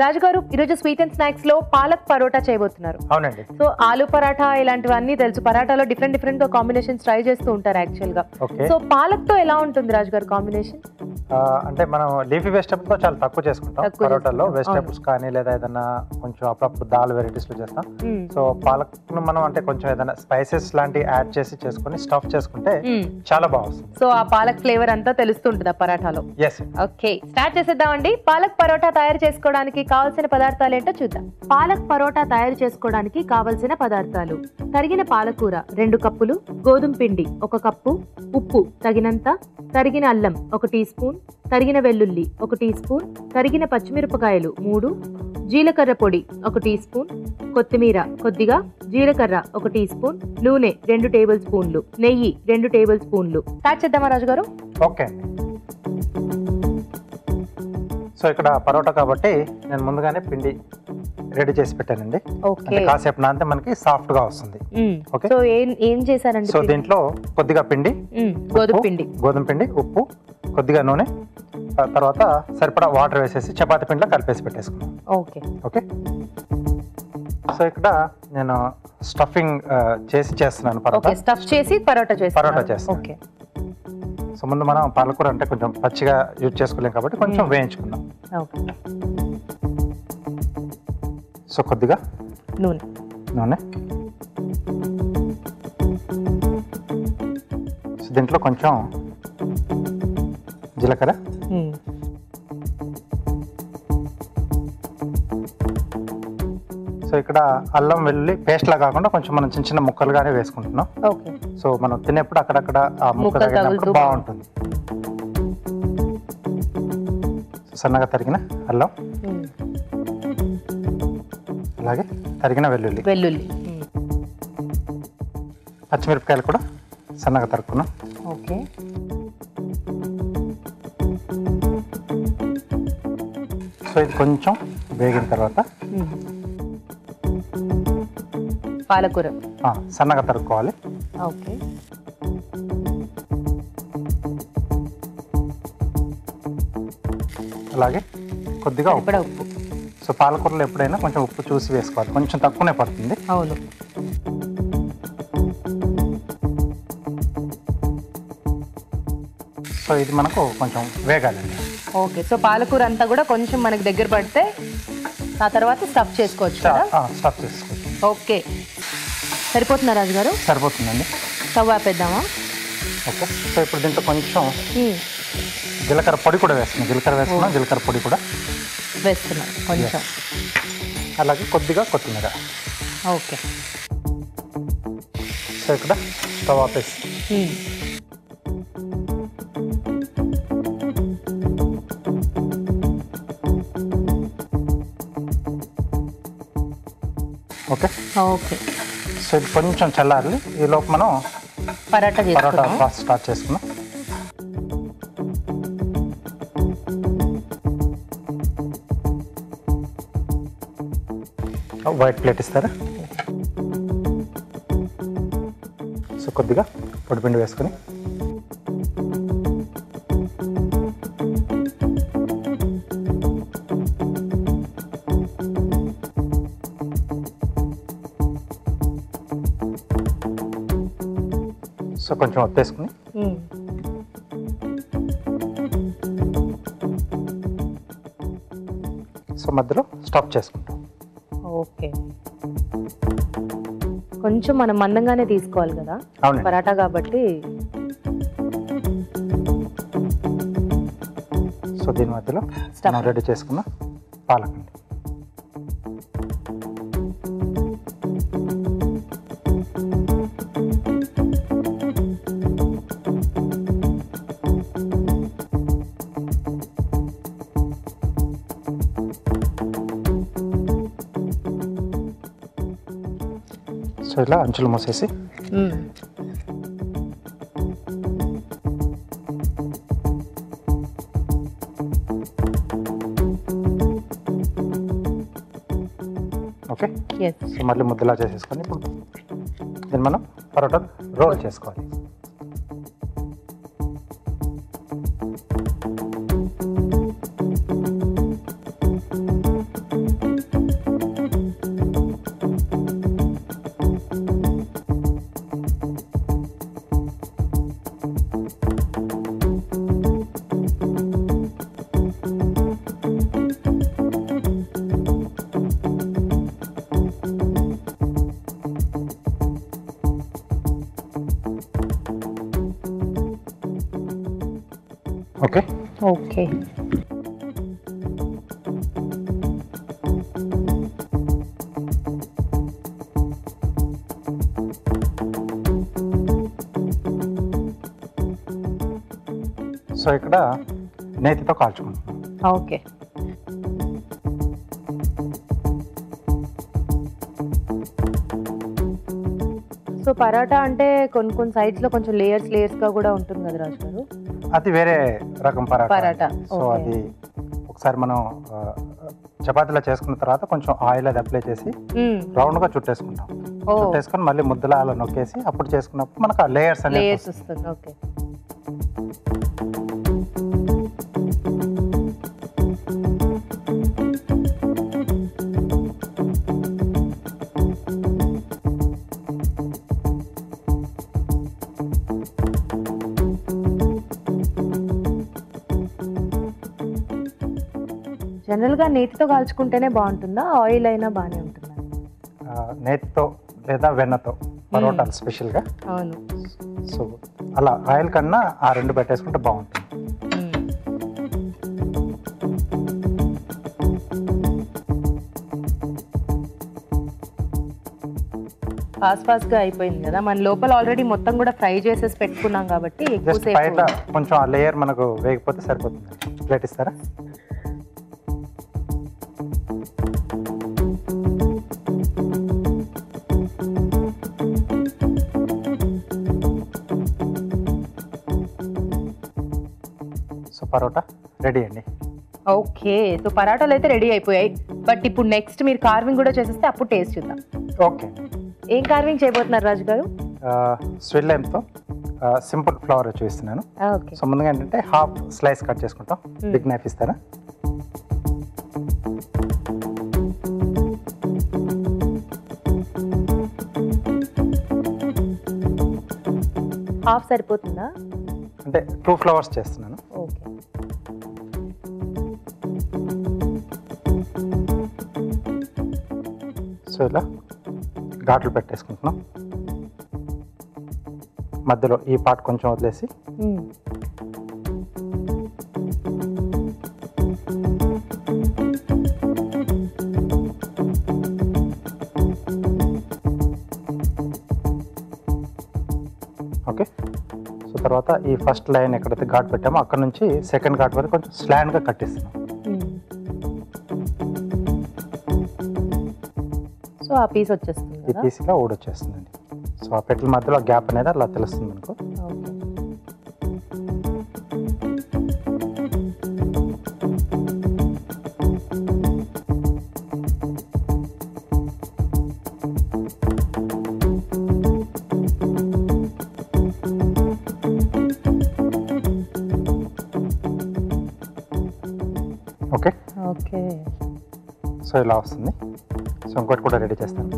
రాజుగారు ఈరోజు sweet and snacks లో పాలక్ పరోటా చేయబోతున్నారు. అవునండి. సో ఆలు పరాఠా ఇలాంటివన్నీ తెలుసు, పరాటాలో డిఫరెంట్ గా కాంబినేషన్స్ ట్రై చేస్తూ ఉంటారు యాక్చువల్ గా. సో పాలక్ తో ఎలా ఉంటుంది రాజుగారు కాంబినేషన్? అంటే మనం లీఫీ వెజిటబుల్స్ తో చాలా తక్కువ చేసుకుంటాం పరోటాలో. వెజిటబుల్స్ కానీ లేదా ఏదైనా కొంచెం అప్పుడప్పుడు దాల్ వెరైటీస్ లో చేస్తాం. సో పాలక్ ను మనం అంటే కొంచెం ఏదైనా స్పైసెస్ లాంటి యాడ్ చేసి చేసుకుని స్టఫ్ చేసుకుంటే చాలా బాగుంటుంది. సో ఆ పాలక్ ఫ్లేవర్ అంతా తెలుస్తుంటుంది ఆ పరాటాలో. ఎస్. ఓకే, స్టార్ట్ చేసేద్దామండి. పాలక్ పరోటా తయారు చేసుకోవడానికి కావాల్సిన పదార్థాలు ఏంటో చూద్దాం. పాలక్ పరోటా తయారు చేసుకోవడానికి కావలసిన పదార్థాలు: తరిగిన పాలకూర 2 కప్పులు, గోధుమ పిండి 1 కప్పు, ఉప్పు తగినంత, తరిగిన అల్లం 1 టీ స్పూన్, తరిగిన వెల్లుల్లి 1 టీ స్పూన్, తరిగిన పచ్చిమిరపకాయలు 3, జీలకర్ర పొడి 1 టీ స్పూన్, కొత్తిమీర కొద్దిగా, జీలకర్ర 1 టీ స్పూన్, నూనె 2 టేబుల్ స్పూన్లు, నెయ్యి 2 టేబుల్ స్పూన్లు. స్టార్ట్ చేద్దామా రాజుగారు? ఓకే. సో ఇక్కడ పరోటా కాబట్టి నేను ముందుగానే పిండి రెడీ చేసి పెట్టానండి. కాసేపు నాంతే మనకి సాఫ్ట్ గా వస్తుంది. ఓకే. సో ఏం చేశారండి? సో దీంట్లో కొద్దిగా పిండి, గోధుమ పిండి, ఉప్పు, కొద్దిగా నూనె, తర్వాత సరిపడా వాటర్ వేసేసి చపాతీ పిండిలో కలిపేసి పెట్టేసుకున్నాం. Okay okay. సో ఇక్కడ నేను స్టఫింగ్ చేసి చేస్తున్నాను. పరోటా స్టఫ్ చేసి పరోటా చేస్తాను. ఓకే. సో ముందు మనం పాలకూర అంటే కొంచెం పచ్చిగా యూజ్ చేసుకోలేం కాబట్టి కొంచెం వేయించుకుందాం. సో కొద్దిగా నూనె, సో దీంట్లో కొంచెం జీలకర్ర, సో ఇక్కడ అల్లం వెల్లుల్లి పేస్ట్ లా కాకుండా కొంచెం మనం చిన్న చిన్న ముక్కలుగానే వేసుకుంటున్నాం. సో మనం తినేప్పుడు అక్కడక్కడ ఆ ముక్క తగినప్పుడు బాగుంటుంది. సన్నగా తరిగిన అల్లం, అలాగే తరిగిన వెల్లుల్లి, పచ్చిమిరపకాయలు కూడా సన్నగా తరుక్కున్నాం. ఓకే. సో ఇది కొంచెం వేగిన తర్వాత పాలకూర సన్నగా తరుక్కోవాలి. ఓకే. అలాగే కొద్దిగా ఉప్పు. సో పాలకూరలో ఎప్పుడైనా కొంచెం ఉప్పు చూసి వేసుకోవాలి, కొంచెం తక్కువనే పడుతుంది. అవును. సో ఇది మనకు కొంచెం వేగాలండి. ఓకే. సో పాలకూర అంతా కూడా కొంచెం మనకి దగ్గర పడితే ఆ తర్వాత స్టఫ్ చేసుకోవచ్చు. స్టఫ్ చేసుకోవచ్చు. ఓకే. సరిపోతుందా రాజుగారు? సరిపోతుందండి. స్టవ్ ఆపేద్దామా? ఓకే. సో ఇప్పుడు దీంట్లో కొంచెం జీలకర్ర పొడి కూడా వేస్తున్నాం. జీలకర్ర పొడి కూడా వేస్తున్నాం కొంచెం. అలాగే కొద్దిగా కొత్తిమీర. ఓకే. సో ఇక్కడ స్టవ్ ఆపేసి ఓకే. ఓకే. సో ఇది కొంచెం చల్లారి ఈ లోపు మనం పరోటా స్టార్ట్ చేసుకున్నాం. వైట్ ప్లేట్ ఇస్తారా? సో కొద్దిగా పొడిపిండి వేసుకొని సో కొంచెం ఒత్తేసుకుని సో మధ్యలో స్టాప్ చేసుకుంటాం. ఓకే. కొంచెం మనం మందంగానే తీసుకోవాలి కదా పరాటా కాబట్టి. సో దీని మధ్యలో మనం రెడీ చేసుకున్న పాలకండి. సో ఇలా అంచులు మూసేసి ఓకే. సో మళ్ళీ ముద్దలా చేసేసుకొని ఇప్పుడు దీన్ని మనం పరోటా రోల్ చేసుకోవాలి. ఓకే. సో ఇక్కడ నేతితో కాల్చుకుంటున్నాం. ఓకే. సో పరోటా అంటే కొన్ని సైడ్స్ లో కొంచెం లేయర్స్ గా కూడా ఉంటుంది కదా రాజు గారు? అది వేరే రకం పరాటా. So okay. అది ఒకసారి మనం చపాతీలో చేసుకున్న తర్వాత కొంచెం ఆయిల్ అది అప్లై చేసి రౌండ్ గా చుట్టేసుకుంటాం. చుట్టేసుకొని మళ్ళీ ముద్దలా అలా నొక్కేసి అప్పుడు చేసుకున్నప్పుడు మనకు ఆ లేయర్స్ లేయర్స్ వస్తుంది. ఓకే. జనరల్ గా నేతితో కాల్చుకుంటేనే బాగుంటుందా, ఆయిల్ అయినా బాగానే ఉంటుందా? నేతితో లేదా వెన్నతో పరోటాలు స్పెషల్ గా. అవును. సో అలా ఆయిల్ కన్నా ఆ రెండు పెట్టేసుకుంటే బాగుంటుంది. ఫాస్ట్ గా అయిపోయింది కదా, మన లోపల ఆల్రెడీ మొత్తం కూడా ఫ్రై చేసేసి పెట్టుకున్నాం కాబట్టి జస్ట్ బయట కొంచెం ఆ లేయర్ మనకు వేగిపోతే సరిపోతుంది. ప్లేట్ ఇస్తారా? సో పరోటా రెడీ అండి. ఓకే. సో పరాటాలు అయితే రెడీ అయిపోయాయి. బట్ ఇప్పుడు నెక్స్ట్ మీరు కార్వింగ్ కూడా చేసేస్తే అప్పుడు టేస్ట్ చూద్దాం. ఓకే. ఏం కార్వింగ్ చేయబోతున్నారు రాజు గారు? స్వీట్ లైమ్తో సింపుల్ ఫ్లవర్ చూపిస్తున్నాను. ఓకే. సో ముందుగా ఏంటంటే హాఫ్ స్లైస్ కట్ చేసుకుంటాం. బిగ్ నైఫ్ ఇస్తారా? హాఫ్ సరిపోతుందా? అంటే 2 ఫ్లవర్స్ చేస్తున్నాను. ఓకే. సో ఇలా ఘాట్లు పెట్టేసుకుంటున్నాం. మధ్యలో ఈ పార్ట్ కొంచెం వదిలేసి ఓకే. సో తర్వాత ఈ ఫస్ట్ లైన్ ఎక్కడైతే ఘాట్ పెట్టామో అక్కడ నుంచి సెకండ్ ఘాట్ వరకు కొంచెం స్లాండ్గా కట్టిస్తున్నాం. సో ఆ పీస్ వచ్చేస్తుంది. ఈ పీస్ ఇలా ఊడొచ్చేస్తుందండి. సో ఆ పెట్టెల మధ్యలో గ్యాప్ అనేది అలా తెలుస్తుంది మనకు. ఓకే. ఓకే. సో ఇలా వస్తుంది. సో ఇంకోటి కూడా రెడీ చేస్తాను.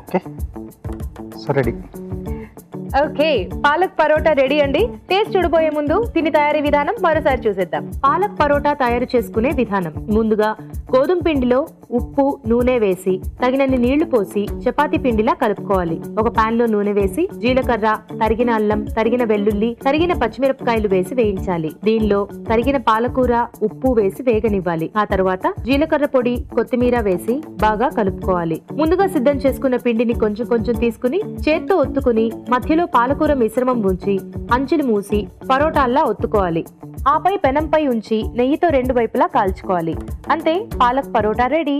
Okay. So ready. Okay. Palak paratha ready అండి. టేస్ట్ చూడబోయే ముందు దీని తయారీ విధానం మరోసారి చూసేద్దాం. పాలక్ పరోటా తయారు చేసుకునే విధానం. ముందుగా గోధుమ పిండిలో ఉప్పు, నూనె వేసి తగినన్ని నీళ్లు పోసి చపాతీ పిండిలా కలుపుకోవాలి. ఒక పాన్ లో నూనె వేసి జీలకర్ర, తరిగిన అల్లం, తరిగిన వెల్లుల్లి, తరిగిన పచ్చిమిరపకాయలు వేసి వేయించాలి. దీనిలో తరిగిన పాలకూర, ఉప్పు వేసి వేగనివ్వాలి. ఆ తర్వాత జీలకర్ర పొడి, కొత్తిమీర వేసి బాగా కలుపుకోవాలి. ముందుగా సిద్ధం చేసుకున్న పిండిని కొంచెం కొంచెం తీసుకుని చేత్తో ఒత్తుకుని మధ్యలో పాలకూర మిశ్రమం ఉంచి అంచులు మూసి పరోటాల్లా ఒత్తుకోవాలి. ఆపై పెనంపై ఉంచి నెయ్యితో 2 వైపులా కాల్చుకోవాలి. అంతే, పాలక్ పరోటా రెడీ.